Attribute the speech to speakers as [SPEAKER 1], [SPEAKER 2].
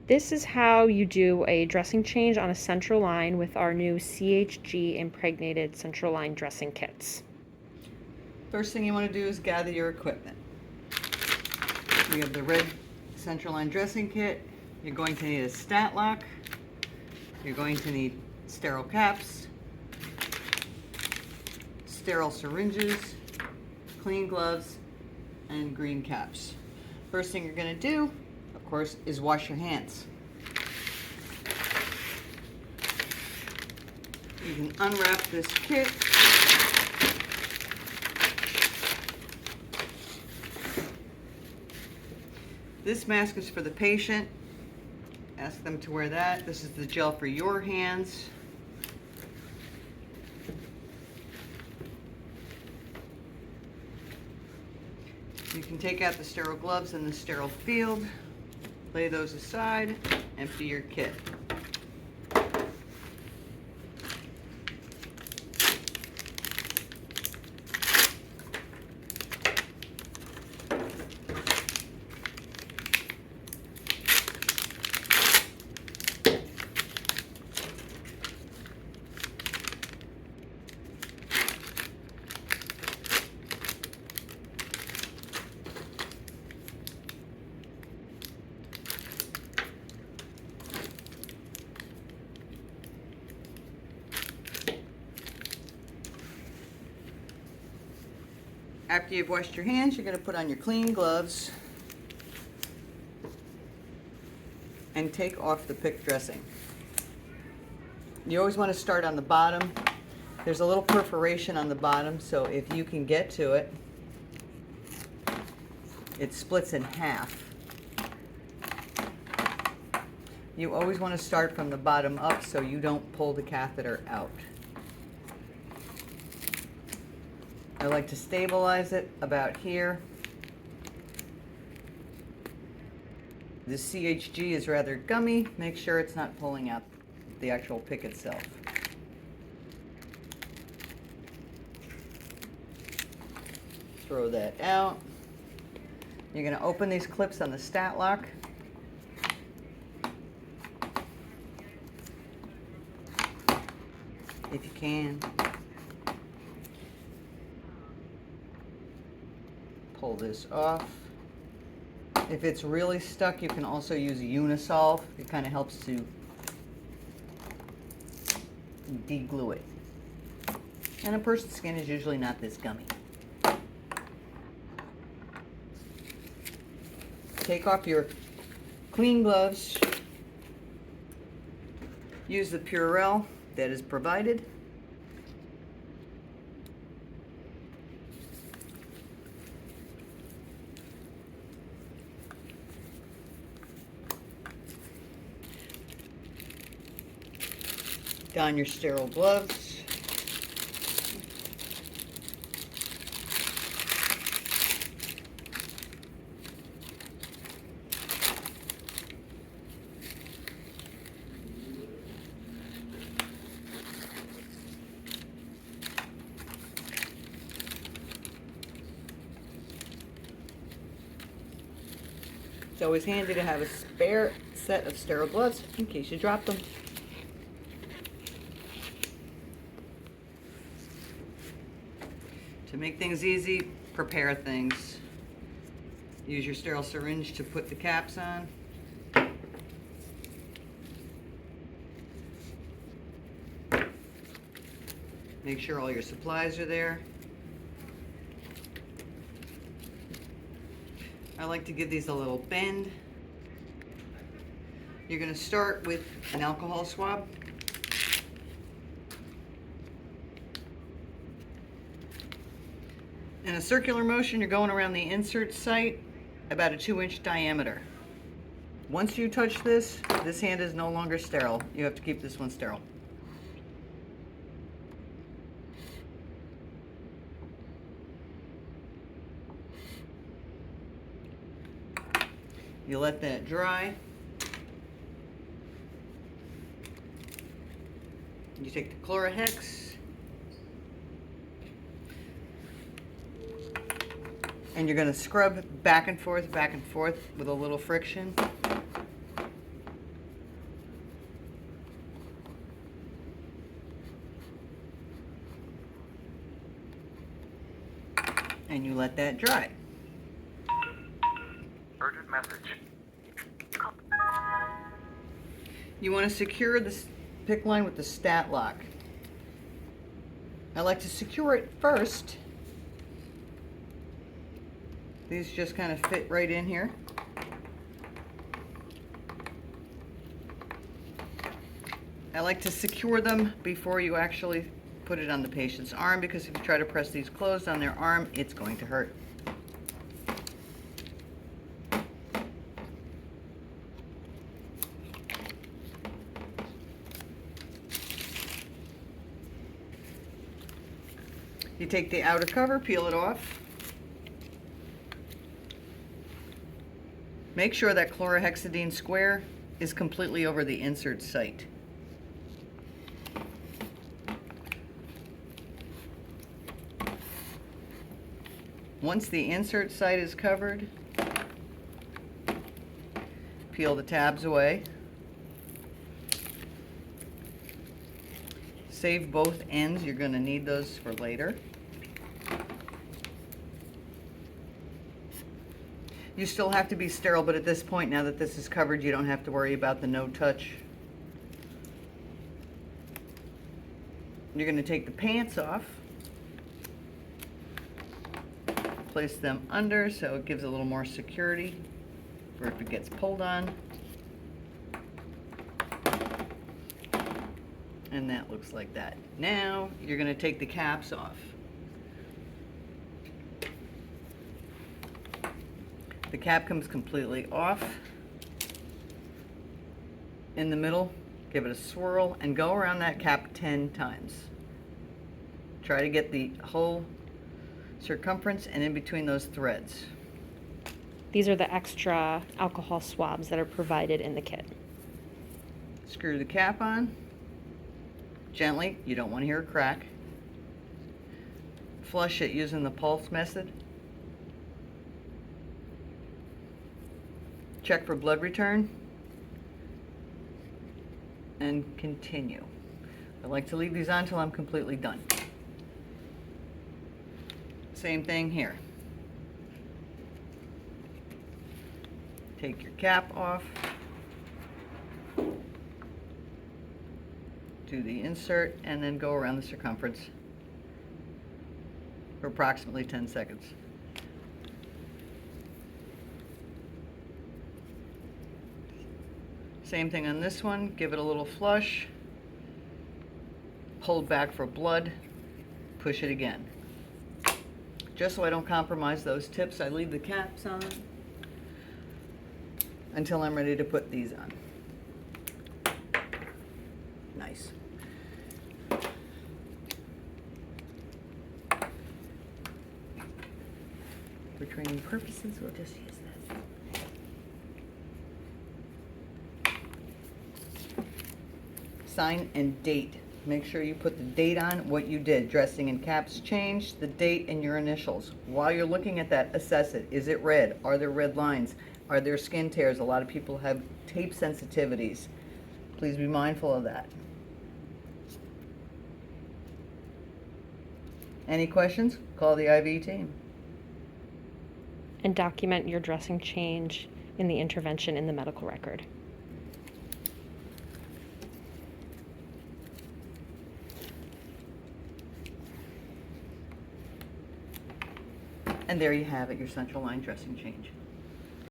[SPEAKER 1] This is how you do a dressing change on a central line with our new CHG impregnated central line dressing kits.
[SPEAKER 2] First thing you want to do is gather your equipment. We have the red central line dressing kit. You're going to need a stat lock. You're going to need sterile caps, sterile syringes, clean gloves, and green caps. First thing you're going to do, of course, is wash your hands. You can unwrap this kit. This mask is for the patient. Ask them to wear that. This is the gel for your hands. You can take out the sterile gloves and the sterile field, lay those aside, empty your kit. After you've washed your hands, you're going to put on your clean gloves and take off the pick dressing. You always want to start on the bottom. There's a little perforation on the bottom, so if you can get to it, it splits in half. You always want to start from the bottom up so you don't pull the catheter out. I like to stabilize it about here. The CHG is rather gummy. Make sure it's not pulling out the actual pick itself. Throw that out. You're going to open these clips on the stat lock. If you can. Pull this off. If it's really stuck, you can also use a Unisolve. It kind of helps to de-glue it. And a person's skin is usually not this gummy. Take off your clean gloves. Use the Purell that is provided. Don your sterile gloves. It's always handy to have a spare set of sterile gloves in case you drop them. To make things easy, prepare things. Use your sterile syringe to put the caps on. Make sure all your supplies are there. I like to give these a little bend. You're going to start with an alcohol swab. In a circular motion, you're going around the insert site about a 2-inch diameter. Once you touch this, this hand is no longer sterile. You have to keep this one sterile. You let that dry. You take the Chlorohex and you're going to scrub back and forth with a little friction. and you let that dry.
[SPEAKER 3] Urgent message.
[SPEAKER 2] You want to secure this PICC line with the stat lock. I like to secure it first. These just kind of fit right in here. I like to secure them before you actually put it on the patient's arm, because if you try to press these closed on their arm, it's going to hurt. You take the outer cover, peel it off. Make sure that chlorhexidine square is completely over the insert site. Once the insert site is covered, peel the tabs away. Save both ends, you're going to need those for later. You still have to be sterile, but at this point, now that this is covered, you don't have to worry about the no-touch. You're going to take the pants off, place them under so it gives a little more security for if it gets pulled on. And that looks like that. Now you're going to take the caps off. The cap comes completely off. In the middle, give it a swirl and go around that cap 10 times. Try to get the whole circumference and in between those threads.
[SPEAKER 1] These are the extra alcohol swabs that are provided in the kit.
[SPEAKER 2] Screw the cap on. Gently, you don't want to hear a crack. Flush it using the pulse method. Check for blood return. And continue. I like to leave these on until I'm completely done. Same thing here. Take your cap off. Do the insert and then go around the circumference for approximately 10 seconds. Same thing on this one, give it a little flush, hold back for blood, push it again. Just so I don't compromise those tips, I leave the caps on until I'm ready to put these on. Nice. For training purposes, we'll just use this. Sign and date. Make sure you put the date on what you did. Dressing and caps changed, the date and your initials. While you're looking at that, assess it. Is it red? Are there red lines? Are there skin tears? A lot of people have tape sensitivities. Please be mindful of that. Any questions? Call the IV team.
[SPEAKER 1] And document your dressing change in the intervention in the medical record.
[SPEAKER 2] And there you have it, your central line dressing change.